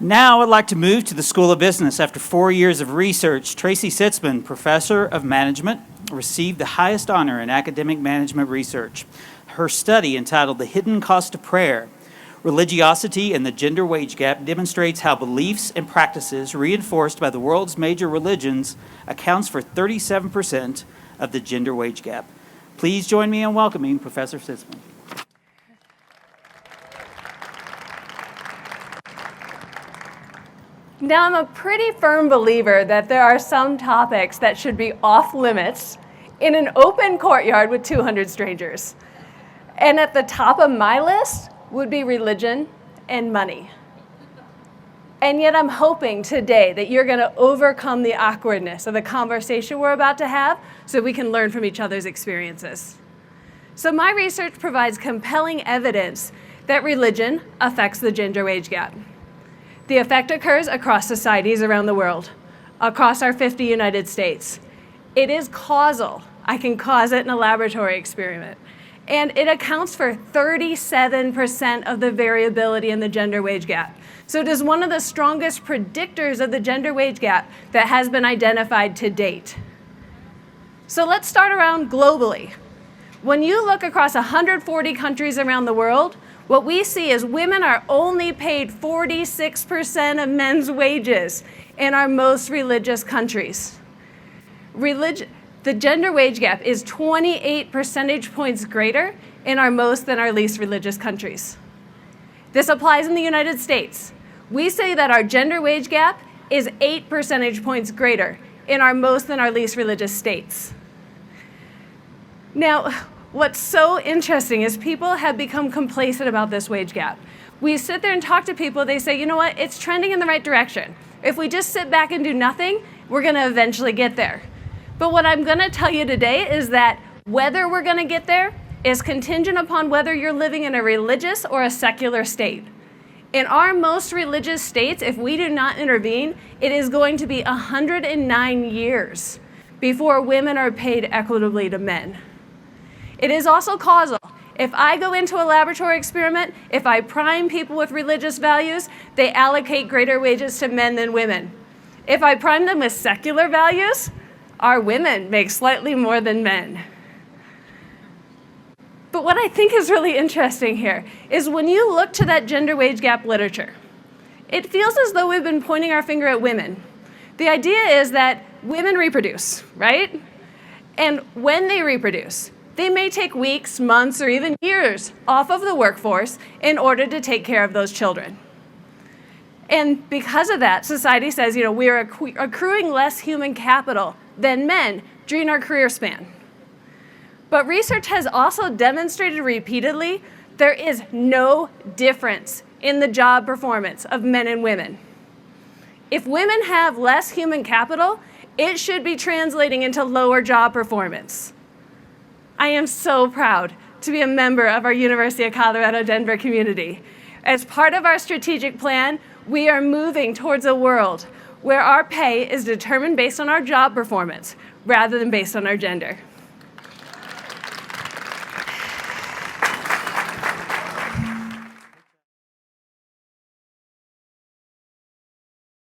Now I'd like to move to the School of Business. After 4 years of research, Traci Sitzmann, Professor of Management, received the highest honor in academic management research. Her study, entitled The Hidden Cost of Prayer, Religiosity and the Gender Wage Gap, demonstrates how beliefs and practices reinforced by the world's major religions accounts for 37% of the gender wage gap. Please join me in welcoming Professor Sitzmann. Now, I'm a pretty firm believer that there are some topics that should be off limits in an open courtyard with 200 strangers. And at the top of my list would be religion and money. And yet I'm hoping today that you're going to overcome the awkwardness of the conversation we're about to have so we can learn from each other's experiences. So my research provides compelling evidence that religion affects the gender wage gap. The effect occurs across societies around the world, across our 50 United States. It is causal. I can cause it in a laboratory experiment. And it accounts for 37% of the variability in the gender wage gap. So it is one of the strongest predictors of the gender wage gap that has been identified to date. So let's start around globally. When you look across 140 countries around the world, what we see is women are only paid 46% of men's wages in our most religious countries. The gender wage gap is 28 percentage points greater in our most than our least religious countries. This applies in the United States. We say that our gender wage gap is 8 percentage points greater in our most than our least religious states. Now, what's so interesting is people have become complacent about this wage gap. We sit there and talk to people, they say, you know what, it's trending in the right direction. If we just sit back and do nothing, we're going to eventually get there. But what I'm going to tell you today is that whether we're going to get there is contingent upon whether you're living in a religious or a secular state. In our most religious states, if we do not intervene, it is going to be 109 years before women are paid equitably to men. It is also causal. If I go into a laboratory experiment, if I prime people with religious values, they allocate greater wages to men than women. If I prime them with secular values, our women make slightly more than men. But what I think is really interesting here is when you look to that gender wage gap literature, it feels as though we've been pointing our finger at women. The idea is that women reproduce, right? And when they reproduce, they may take weeks, months, or even years off of the workforce in order to take care of those children. And because of that, society says, we are accruing less human capital than men during our career span. But research has also demonstrated repeatedly there is no difference in the job performance of men and women. If women have less human capital, it should be translating into lower job performance. I am so proud to be a member of our University of Colorado Denver community. As part of our strategic plan, we are moving towards a world where our pay is determined based on our job performance rather than based on our gender.